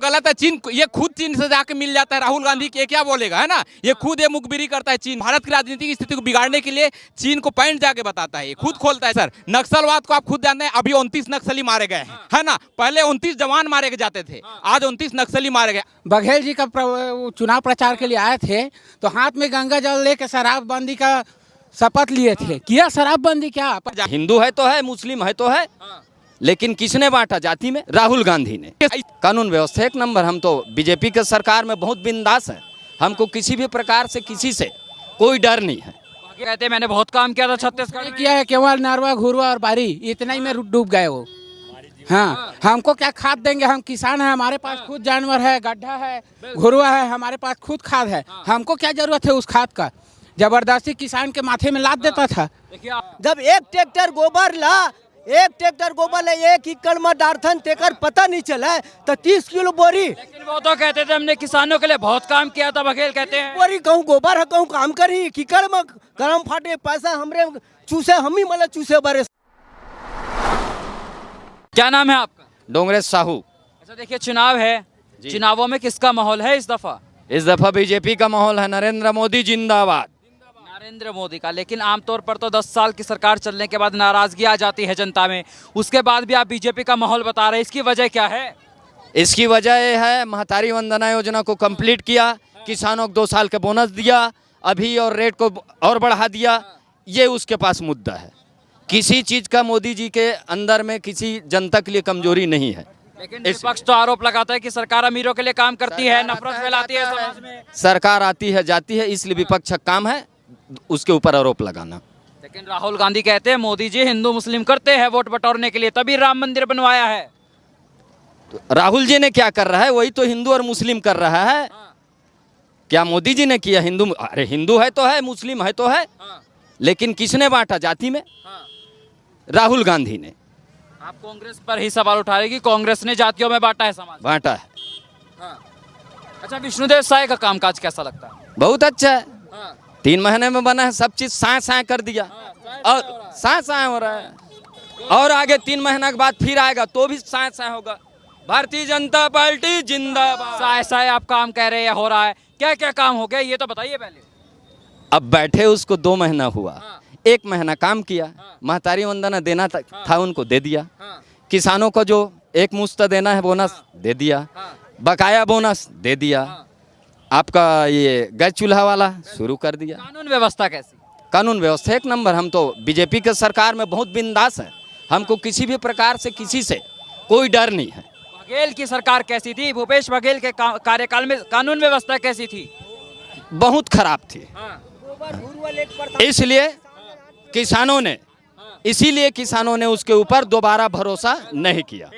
गलत है। चीन ये खुद चीन से जाके मिल जाता है, राहुल गांधी के क्या बोलेगा, है ना। ये खुद ये मुखबिरी करता है। चीन भारत की राजनीतिक स्थिति को बिगाड़ने के लिए चीन को पॉइंट जाके बताता है, ये खुद खोलता है। सर नक्सलवाद को आप खुद जानते हैं, अभी 29 नक्सली मारे गए हैं, है ना। पहले 29 जवान मारे जाते थे, आज 29 नक्सली मारे गए। बघेल जी का चुनाव प्रचार के लिए आए थे तो हाथ में गंगा जल लेके शराबबंदी का शपथ लिए थे, किया शराबबंदी क्या? हिंदू है तो है, मुस्लिम है तो है, लेकिन किसने बांटा जाति में? राहुल गांधी ने। कानून व्यवस्था एक नंबर। हम तो बीजेपी के सरकार में बहुत बिंदास हैं, हमको किसी भी प्रकार से किसी से कोई डर नहीं है। कहते हैं मैंने बहुत काम किया था छत्तीसगढ़ में। किया है, केवल नरवा घुरवा और बारी इतना ही में डूब गए वो। हाँ, हमको क्या खाद देंगे? हम किसान हैं, हमारे पास खुद जानवर है, गड्ढा है, घुरवा है, हमारे पास खुद खाद है। हमको क्या जरूरत है उस खाद का? जबरदस्ती किसान के माथे में लाद देता था। जब एक ट्रैक्टर गोबर ला, एक ट्रैक्टर गोबर ले 1 एकड़ में डारथन तेकर पता नहीं चला तो 30 किलो बोरी। लेकिन वो तो कहते थे हमने किसानों के लिए बहुत काम किया था, बघेल कहते हैं। बोरी कहूँ गोबर है, कहूँ काम करी, किकड़ में गरम फाटे पैसा हमरे चूसे, हम ही मतलब चूसे बरे। क्या नाम है आपका? डोंगरेश साहू। अच्छा देखिए, चुनाव है, चुनावों में किसका माहौल है इस दफा? इस दफा बीजेपी का माहौल है, नरेंद्र मोदी जिंदाबाद। नरेंद्र मोदी का। लेकिन आमतौर पर तो 10 साल की सरकार चलने के बाद नाराजगी आ जाती है जनता में, उसके बाद भी आप बीजेपी का माहौल बता रहे हैं, इसकी वजह क्या है? इसकी वजह यह है, महतारी वंदना योजना को कंप्लीट किया, किसानों को 2 साल के बोनस दिया, अभी और रेट को और बढ़ा दिया। ये उसके पास मुद्दा है। किसी चीज का मोदी जी के अंदर में किसी जनता के लिए कमजोरी नहीं है। लेकिन विपक्ष तो आरोप लगाता है कि सरकार अमीरों के लिए काम करती है, नफरत फैलाती है समाज में। सरकार आती है जाती है, इसलिए विपक्ष का काम है उसके ऊपर आरोप लगाना। लेकिन राहुल गांधी कहते हैं मोदी जी हिंदू मुस्लिम करते हैं वोट बटोरने के लिए, तभी राम मंदिर बनवाया है। तो राहुल जी ने क्या कर रहा है? वही तो हिंदू और मुस्लिम कर रहा है। क्या मोदी जी ने किया? हिंदू, अरे हिंदू है तो है, मुस्लिम है तो है, लेकिन किसने बांटा जाति में? राहुल गांधी ने। आप कांग्रेस पर ही सवाल उठा रहे कि कांग्रेस ने जातियों में बांटा है समाज, बांटा है। अच्छा, विष्णुदेव साय का कामकाज कैसा लगता है? बहुत अच्छा है, 3 महीने में बना है, सब चीज साए साए कर दिया और साए साए हो रहा है, और आगे 3 महीना के बाद फिर आएगा तो भी साए साए होगा। भारतीय जनता पार्टी जिंदाबाद। साय साय आप काम कह रहे हैं, हो रहा है, क्या क्या काम हो गया ये तो बताइए पहले। अब बैठे उसको 2 महीना हुआ, 1 महीना काम किया, महतारी वंदना देना था उनको दे दिया, किसानों को जो 1 मुश्त देना है बोनस दे दिया, बकाया बोनस दे दिया, आपका ये गैस चूल्हा वाला शुरू कर दिया। कानून व्यवस्था कैसी? कानून व्यवस्था एक नंबर। हम तो बीजेपी के सरकार में बहुत बिंदास हैं, हमको किसी भी प्रकार से किसी से कोई डर नहीं है। बघेल की सरकार कैसी थी? भूपेश बघेल के कार्यकाल में कानून व्यवस्था कैसी थी? बहुत खराब थी। इसलिए किसानों ने उसके ऊपर दोबारा भरोसा नहीं किया।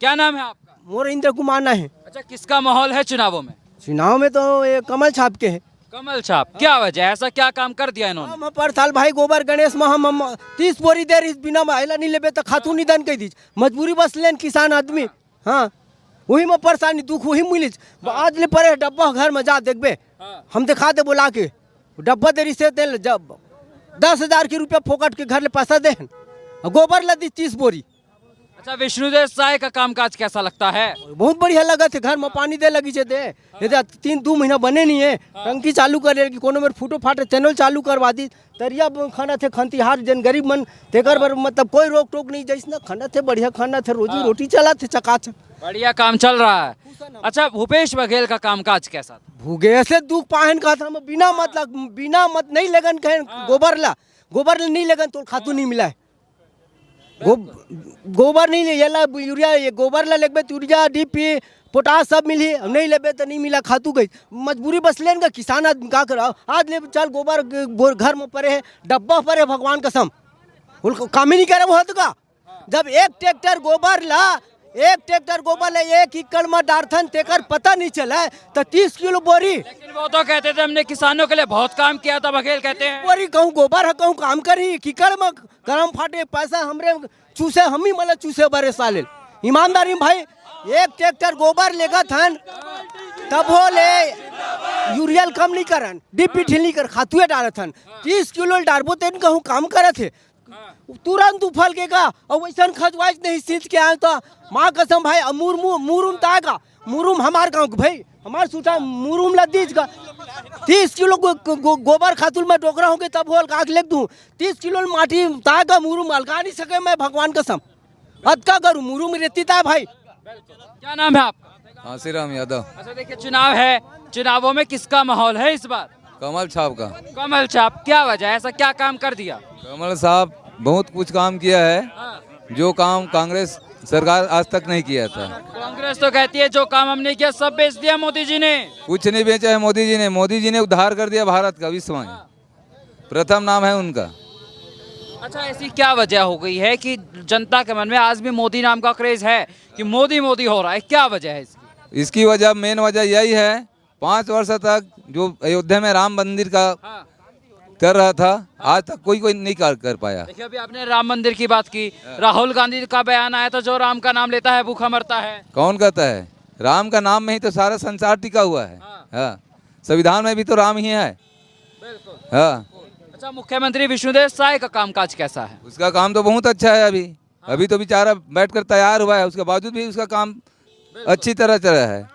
क्या नाम है आपका? मोर इंद्र कुमार ना है। अच्छा, किसका माहौल है चुनावों में? चुनाव में तो ये कमल छाप के है। कमल छाप, क्या वजह? ऐसा क्या काम कर दिया इन्होंने? हम पर साल भाई गोबर गणेश में हम 30 बोरी दे रही, बिना महिला नहीं लेबे तो खातू निदान कह दी, मजबूरी बस लेन किसान आदमी। हाँ, वही में परेशानी दुख वही मिली। आज ले पड़े डब्बा घर में जा देखबे, हम दिखा दे बोला के डब्बा देरी से दे, जब 10,000 के रुपया फोकट के घर ले पैसा दे, गोबर लदी 30 बोरी। अच्छा, विष्णुदेव साय का कामकाज कैसा लगता है? बहुत बढ़िया लगा थे, घर में पानी दे लगी दे 2 महीना बने नहीं है, टंकी चालू करे कि कोनो मेरे फूटो फाटे चैनल चालू करवा दी, तरिया खाना थे खंतिहार जन गरीब मन तेकर बर मतलब कोई रोक टोक नहीं, जैसा खाना थे बढ़िया खाना थे, रोजी रोटी चला थे, चकाचक बढ़िया काम चल रहा है। अच्छा, भूपेश बघेल का कामकाज कैसा था? भूगे से दुख पाहन का था, बिना मत नहीं लगन कहें गोबर ला नहीं लगन तो खातू नहीं मिला है। गोबर नहीं ये ला यूरिया, ये गोबर ला लेबे तो यूरिया डीपी पोटास सब मिली, नहीं लेबे तो नहीं मिला, खातू गई मजबूरी बस लेन का किसान आदमी का कर। आज ले चल गोबर घर में पड़े है, डब्बा पड़े, भगवान कसम काम ही नहीं करे वो का। जब एक ट्रैक्टर गोबर ले 1 एकड़ में डारथन तेकर पता नहीं चला तो 30 किलो बोरी। लेकिन वो तो कहते थे हमने किसानों के लिए बहुत काम किया था, बघेल कहते हैं। बोरी कहूँ गोबर है, कहूँ काम करी, किकड़ में गरम फाटे पैसा हमरे चूसे, हम ही मतलब चूसे बरे साले। ईमानदारी भाई, 1 ट्रैक्टर गोबर लेगा थन तब हो ले यूरियल कम नहीं करन, डीपी ढील नहीं कर, खातुए डालत हन, 30 किलो डारबो तेन कहूँ काम करे थे, तुरंत उफल के का और वैसा खजवाइज नहीं सींच के आए तो माँ कसम भाई मुरुम तागा मुरुम हमार गाँव भाई हमार सूटा मुरुम लदीज का 30 किलो गोबर खातुल में डोकरा होंगे तब होल काक लेग दूं 30 किलो माटी तागा मुरुम अलगा नहीं सके मैं भगवान कसम हद का करूँ मुरुम रेती था भाई। क्या नाम है आपका? आशीराम यादव। अच्छा देखिए चुनाव है, चुनावों में किसका माहौल है इस बार? कमल छाप का। कमल छाप, क्या वजह है, ऐसा क्या काम कर दिया? कमल साहब बहुत कुछ काम किया है जो काम कांग्रेस सरकार आज तक नहीं किया था। कांग्रेस तो कहती है जो काम हमने किया सब बेच दिया मोदी जी ने। कुछ नहीं बेचा है मोदी जी ने उद्धार कर दिया भारत का विश्व में, प्रथम नाम है उनका। अच्छा ऐसी क्या वजह हो गई है कि जनता के मन में आज भी मोदी नाम का क्रेज है कि मोदी मोदी हो रहा है, क्या वजह है इसकी? इसकी वजह मेन वजह यही है 5 वर्ष तक जो अयोध्या में राम मंदिर का कर रहा था आज तक कोई नहीं कर पाया। देखिए अभी आपने राम मंदिर की बात की, राहुल गांधी का बयान आया था जो राम का नाम लेता है भूखा मरता है। कौन कहता है? राम का नाम में ही तो सारा संसार टिका हुआ है। हाँ, संविधान में भी तो राम ही है। बिल्कुल। हाँ। अच्छा मुख्यमंत्री विष्णुदेव साय का कामकाज कैसा है? उसका काम तो बहुत अच्छा है। अभी तो बेचारा बैठकर तैयार हुआ है, उसके बावजूद भी उसका काम अच्छी तरह चल रहा है।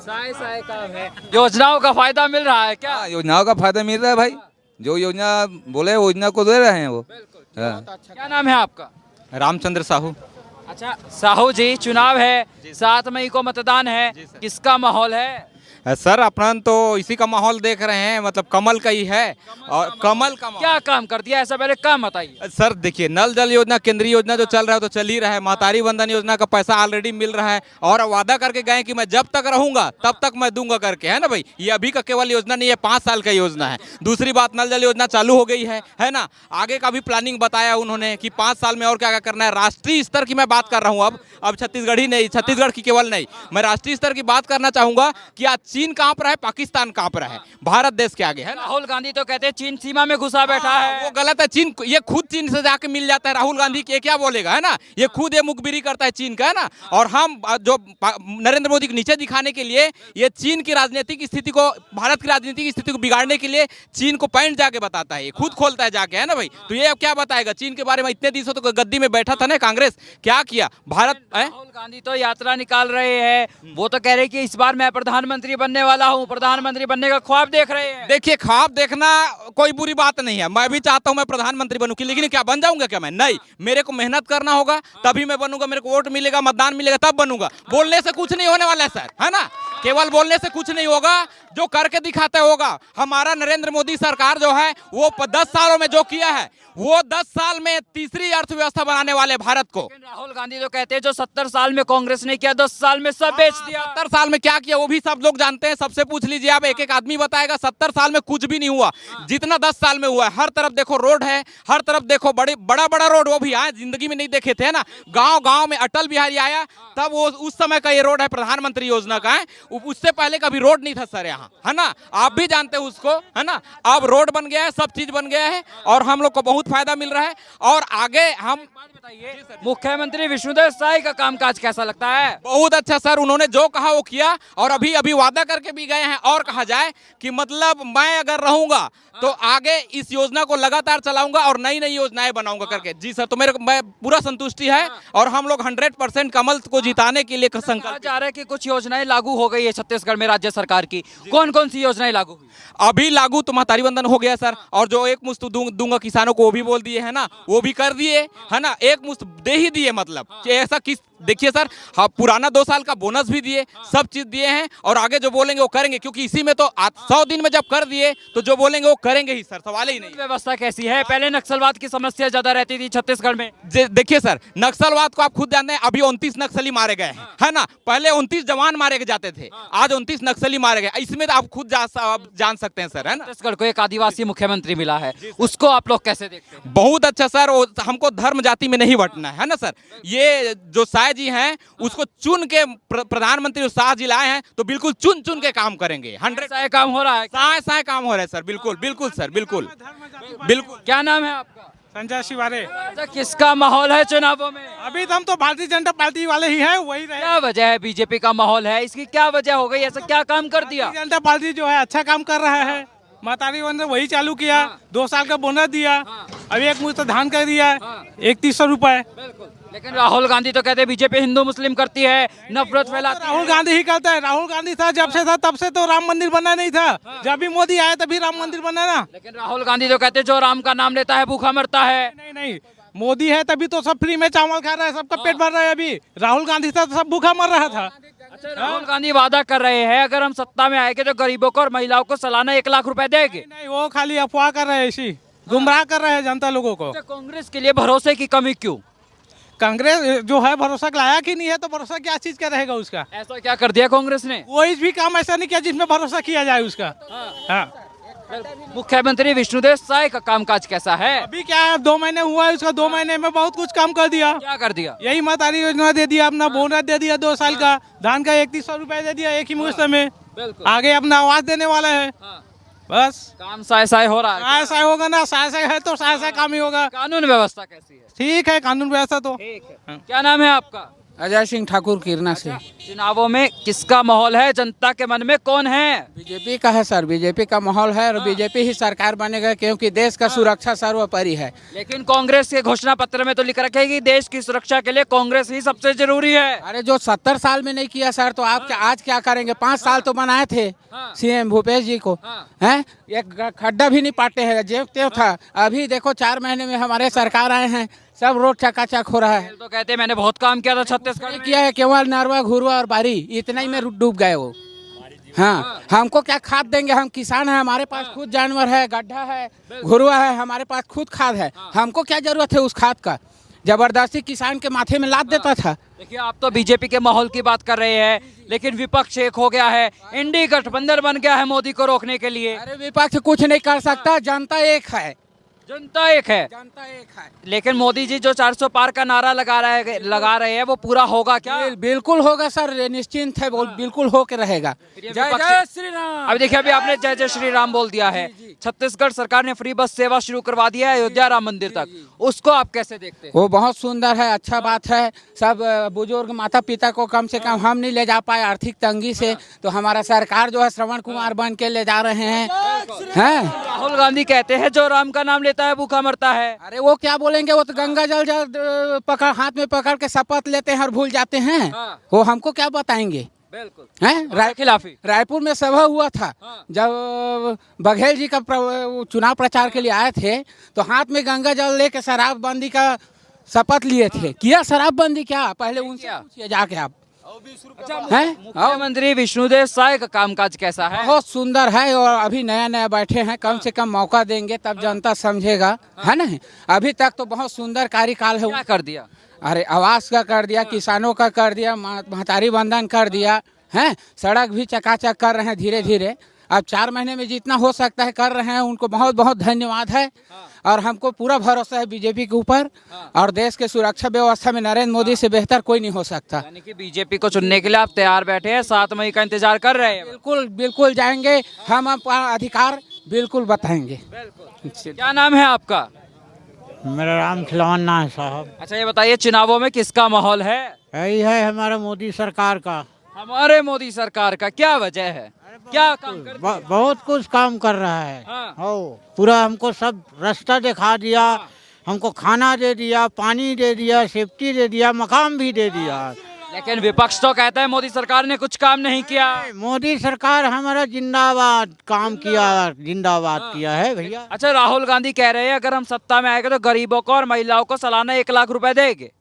साय काम है। योजनाओं का फायदा मिल रहा है क्या? योजनाओं का फायदा मिल रहा है भाई, जो योजना बोले योजना को दे रहे हैं वो। क्या नाम है आपका? रामचंद्र साहू। अच्छा साहू जी, चुनाव है, 7 मई को मतदान है, किसका माहौल है? सर अपना तो इसी का माहौल देख रहे हैं, मतलब कमल का ही है। और कमल का क्या काम कर दिया ऐसा, पहले काम बताइए। सर देखिए नल जल योजना केंद्रीय योजना जो चल रहा है तो चल ही रहा है, महतारी वंदन योजना का पैसा ऑलरेडी मिल रहा है और वादा करके गए कि मैं जब तक रहूंगा तब तक मैं दूंगा करके, है ना भाई। ये अभी का केवल योजना नहीं है, 5 साल का योजना है। दूसरी बात नल जल योजना चालू हो गई है ना। आगे का भी प्लानिंग बताया उन्होंने कि 5 साल में और क्या क्या करना है। राष्ट्रीय स्तर की मैं बात कर रहा हूँ, अब छत्तीसगढ़ ही नहीं, छत्तीसगढ़ की केवल नहीं, मैं राष्ट्रीय स्तर की बात करना चाहूंगा कि आज चीन कहाँ पर है, पाकिस्तान कहाँ पर है, भारत देश के आगे है ना। राहुल गांधी तो कहते हैं चीन सीमा में घुसा बैठा है। वो गलत है। चीन ये खुद चीन से जाके मिल जाता है। राहुल गांधी के क्या बोलेगा, है ना। ये खुद ये मुखबिरी करता है चीन का, है ना। और हम जो नरेंद्र मोदी को नीचे दिखाने के लिए ये चीन की राजनीतिक स्थिति को, भारत की राजनीतिक स्थिति को बिगाड़ने के लिए चीन को पॉइंट जाके बताता है, ये खुद खोलता है जाके, है ना भाई। तो ये अब क्या बताएगा चीन के बारे में? इतने दिनों तो गद्दी में बैठा था ना कांग्रेस, क्या किया भारत? राहुल गांधी तो यात्रा निकाल रहे हैं, वो तो कह रहे हैं कि इस बार मैं प्रधानमंत्री बनने वाला हूँ, प्रधानमंत्री बनने का ख्वाब देख रहे हैं। देखिए ख्वाब देखना कोई बुरी बात नहीं है, मैं भी चाहता हूं मैं प्रधानमंत्री बनूं, लेकिन क्या बन जाऊंगा क्या मैं? नहीं, मेरे को मेहनत करना होगा तभी मैं बनूंगा, मेरे को वोट मिलेगा, मतदान मिलेगा तब बनूंगा। बोलने से कुछ नहीं होने वाला है सर, है ना। केवल बोलने से कुछ नहीं होगा, जो करके दिखाते होगा। हमारा नरेंद्र मोदी सरकार जो है वो 10 सालों में जो किया है वो 10 साल में तीसरी अर्थव्यवस्था बनाने वाले भारत को। राहुल गांधी तो कहते हैं जो 70 साल में कांग्रेस ने किया 10 साल में सब बेच दिया। 70 साल में क्या किया वो भी सब लोग जानते हैं, सबसे पूछ लीजिए आप, एक एक आदमी बताएगा। 70 साल में कुछ भी नहीं हुआ जितना 10 साल में हुआ है। हर तरफ देखो रोड है, हर तरफ देखो बड़ा बड़ा रोड, वो भी आए जिंदगी में नहीं देखे थे ना। गांव गांव में अटल बिहारी आया तब वो उस समय का ये रोड है, प्रधानमंत्री योजना का है। उससे पहले कभी रोड नहीं था सर यहाँ, है ना। आप भी जानते हैं उसको, है ना। अब रोड बन गया है, सब चीज बन गया है और हम लोग को बहुत फायदा मिल रहा है। और आगे हम बताइए, मुख्यमंत्री विष्णुदेव साय का कामकाज कैसा लगता है? बहुत अच्छा सर, उन्होंने जो कहा वो किया और अभी वादा करके भी गए हैं। और कहा जाए कि मतलब मैं अगर रहूंगा तो आगे इस योजना को लगातार चलाऊंगा और नई नई योजनाएं बनाऊंगा करके। जी सर, तो मैं पूरा संतुष्टि है और हम लोग 100% कमल को जिताने के लिए संकल्प जा रहे हैं कि कुछ योजनाएं लागू हो गई है छत्तीसगढ़ में राज्य सरकार की। कौन कौन सी योजनाएं लागू हुई? अभी लागू तो महतारी वंदन हो गया सर, और जो एक मुश्त दूंगा किसानों को वो भी बोल दिए, है ना, वो भी कर दिए, है ना। एक मुश्त दे ही दिए, मतलब कि ऐसा किस, देखिए सर, हाँ पुराना 2 साल का बोनस भी दिए, सब चीज दिए हैं और आगे जो बोलेंगे वो करेंगे, क्योंकि इसी में तो 100 दिन में जब कर दिए तो जो बोलेंगे वो करेंगे ही सर, सवाल ही नहीं। व्यवस्था कैसी है? पहले नक्सलवाद की समस्या ज्यादा रहती थी छत्तीसगढ़ में। देखिए सर, नक्सलवाद को आप खुद जानते हैं, अभी 29 नक्सली मारे गए हैं, है ना। पहले 29 जवान मारे जाते थे, आज 29 नक्सली मारे गए। इसमें तो आप खुद जान सकते हैं सर, है ना। छत्तीसगढ़ को एक आदिवासी मुख्यमंत्री मिला है, उसको आप लोग कैसे देखते हैं? बहुत अच्छा सर, हमको धर्म जाति में नहीं बंटना है ना सर। ये जो साय जी हैं उसको चुन के प्रधानमंत्री शाह जी लाए हैं, तो बिल्कुल चुन चुन के काम करेंगे। 100 काम हो रहा है, साय काम हो रहा है सर, बिल्कुल बिल्कुल सर, बिल्कुल बिल्कुल। क्या नाम है आपका? संजय शिवारे। अच्छा, किसका माहौल है चुनावों में? अभी तो हम तो भारतीय जनता पार्टी वाले ही हैं, वही रहे। क्या वजह है बीजेपी का माहौल है, इसकी क्या वजह हो गई? ऐसा क्या काम कर दिया? भारतीय जनता पार्टी जो है अच्छा काम कर रहा है, महतारी ने वही चालू किया। 2 साल का बोनस दिया। अभी एक मुश्त धान कर दिया है 3100 रुपए। लेकिन राहुल गांधी तो कहते हैं बीजेपी हिंदू मुस्लिम करती है, नफरत फैलाती है। राहुल गांधी ही करता है। राहुल गांधी था जब से था तब से तो राम मंदिर बना नहीं था। जब भी मोदी आया तभी राम मंदिर बना ना। लेकिन राहुल गांधी तो कहते हैं जो राम का नाम लेता है भूखा मरता है। नहीं नहीं, मोदी है तभी तो सब फ्री में चावल खा रहा है, सबका पेट भर रहा है। अभी राहुल गांधी था तो सब भूखा मर रहा था। अच्छा, राहुल गांधी वादा कर रहे हैं अगर हम सत्ता में आएंगे तो गरीबों को और महिलाओं को सालाना 1 लाख रुपए देंगे। नहीं, वो खाली अफवाह कर रहे हैं, ऐसी गुमराह कर रहे हैं जनता लोगों को। अच्छा, कांग्रेस के लिए भरोसे की कमी क्यों? कांग्रेस जो है भरोसा लायक ही नहीं है, तो भरोसा क्या चीज का रहेगा उसका। ऐसा क्या कर दिया कांग्रेस ने? कोई भी काम ऐसा नहीं किया जिसमें भरोसा किया जाए उसका। हाँ। मुख्यमंत्री विष्णुदेव साय का कामकाज कैसा है? अभी क्या है, 2 महीने हुआ है उसका। 2 महीने में बहुत कुछ काम कर दिया। क्या कर दिया? यही महतारी योजना दे दिया, अपना बोनस दे दिया 2 साल का, धान का 3100 रुपए दे दिया एक ही मुश्त में। आगे अपना आवाज देने वाला है। बस काम साय साय हो रहा है। साय साय होगा ना, साय साय है तो साय साय काम ही होगा। कानून व्यवस्था कैसी है? ठीक है, कानून व्यवस्था तो ठीक है। क्या नाम है आपका? अजय सिंह ठाकुर किरना से। चुनावों में किसका माहौल है? जनता के मन में कौन है? बीजेपी का है सर, बीजेपी का माहौल है और बीजेपी ही सरकार बनेगा क्योंकि देश का सुरक्षा सर्वोपरि है। लेकिन कांग्रेस के घोषणा पत्र में तो लिख रखे कि देश की सुरक्षा के लिए कांग्रेस ही सबसे जरूरी है। अरे जो 70 साल में नहीं किया सर, तो आप क्या आज क्या करेंगे? 5 साल तो बनाए थे सीएम भूपेश जी को, हैं? एक खड्डा भी नहीं पाटे हैं, जेब तेव था। अभी देखो 4 महीने में हमारे सरकार आए हैं, सब रोड चकाचक हो रहा है। तो कहते हैं मैंने बहुत काम किया था छत्तीसगढ़ में। किया है केवल नरवा घुरवा और बारी, इतना ही में डूब गए वो। हाँ, हमको क्या खाद देंगे? हम किसान हैं, हमारे पास खुद जानवर है, गड्ढा है, घुरवा है, हमारे पास खुद खाद है। हमको क्या जरूरत है उस खाद का? जबरदस्ती किसान के माथे में लाद देता था। देखिए, आप तो बीजेपी के माहौल की बात कर रहे हैं, लेकिन विपक्ष एक हो गया है, इंडी गठबंधन बन गया है मोदी को रोकने के लिए। अरे विपक्ष कुछ नहीं कर सकता, जनता एक है। जनता एक है। जनता एक है। लेकिन मोदी जी जो 400 पार का नारा लगा रहे हैं वो पूरा होगा क्या? बिल्कुल होगा सर, निश्चिंत है, बिल्कुल हो के रहेगा। जय जय श्री राम। अभी देखिए, अभी आपने जय जय श्री राम बोल दिया है। छत्तीसगढ़ सरकार ने फ्री बस सेवा शुरू करवा दिया है अयोध्या राम मंदिर तक, उसको आप कैसे देखते हैं? वो बहुत सुंदर है, अच्छा बात है। सब बुजुर्ग माता पिता को कम से कम हम नहीं ले जा पाए आर्थिक तंगी से, तो हमारा सरकार जो है श्रवण कुमार बन के ले जा रहे हैं। राहुल गांधी कहते हैं जो राम का नाम लेता है भूखा मरता है। अरे वो क्या बोलेंगे? वो तो गंगा जल पकड़ हाथ में पकड़ के शपथ लेते हैं और भूल जाते हैं। वो हमको क्या बताएंगे? बिल्कुल हैं? खिलाफी रायपुर में सभा हुआ था, जब बघेल जी का चुनाव प्रचार के लिए आए थे, तो हाथ में गंगा जल लेके शराबबंदी का शपथ लिए थे। किया शराबबंदी क्या? पहले उनसे पूछिए जाके आप। मुख्यमंत्री विष्णुदेव साय का कामकाज कैसा है? बहुत सुंदर है और अभी नया नया बैठे हैं, कम से कम मौका देंगे तब जनता समझेगा, है ना? अभी तक तो बहुत सुंदर कार्यकाल है। क्या कर दिया? अरे आवास का कर दिया, किसानों का कर दिया, महतारी बंधन कर दिया, हैं? सड़क भी चकाचक कर रहे हैं धीरे धीरे। अब 4 महीने में जितना हो सकता है कर रहे हैं, उनको बहुत बहुत धन्यवाद है। और हमको पूरा भरोसा है बीजेपी के ऊपर, और देश के सुरक्षा व्यवस्था में नरेंद्र मोदी से बेहतर कोई नहीं हो सकता। यानी कि बीजेपी को चुनने के लिए आप तैयार बैठे हैं, 7 मई का इंतजार कर रहे हैं? बिल्कुल बिल्कुल जाएंगे, हम अपना अधिकार बिल्कुल बताएंगे। क्या नाम है आपका? मेरा नाम खिलवाना है साहब। अच्छा, ये बताइए चुनावों में किसका माहौल है? यही है हमारा मोदी सरकार का। हमारे मोदी सरकार का क्या वजह है? क्या काम कर दिया? बहुत कुछ काम कर रहा है। हाँ। हो पूरा हमको सब रास्ता दिखा दिया, हमको खाना दे दिया, पानी दे दिया, सेफ्टी दे दिया, मकान भी दे दिया। लेकिन विपक्ष तो कहता है मोदी सरकार ने कुछ काम नहीं किया। मोदी सरकार हमारा जिंदाबाद काम किया, जिंदाबाद किया है भैया। अच्छा, राहुल गांधी कह रहे हैं अगर हम सत्ता में आएंगे तो गरीबों को और महिलाओं को सालाना 1 लाख रुपए देंगे।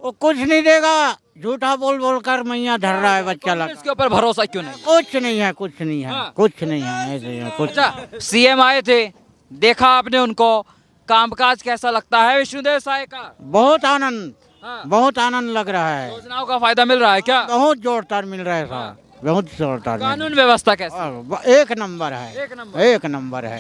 वो कुछ नहीं देगा, झूठा बोल बोल कर मैया धर रहा है बच्चा लगा। इसके ऊपर भरोसा क्यों नहीं? कुछ नहीं है, कुछ नहीं है, कुछ नहीं है, ऐसे ही है कुछ। अच्छा, सीएम आए थे, देखा आपने उनको, कामकाज कैसा लगता है विष्णुदेव साय का? बहुत आनंद, बहुत आनंद लग रहा है। योजनाओं का फायदा मिल रहा है क्या? बहुत जोरदार मिल रहा है साहब, बहुत जोरदार। कानून व्यवस्था कैसी? एक नंबर है, एक नंबर है।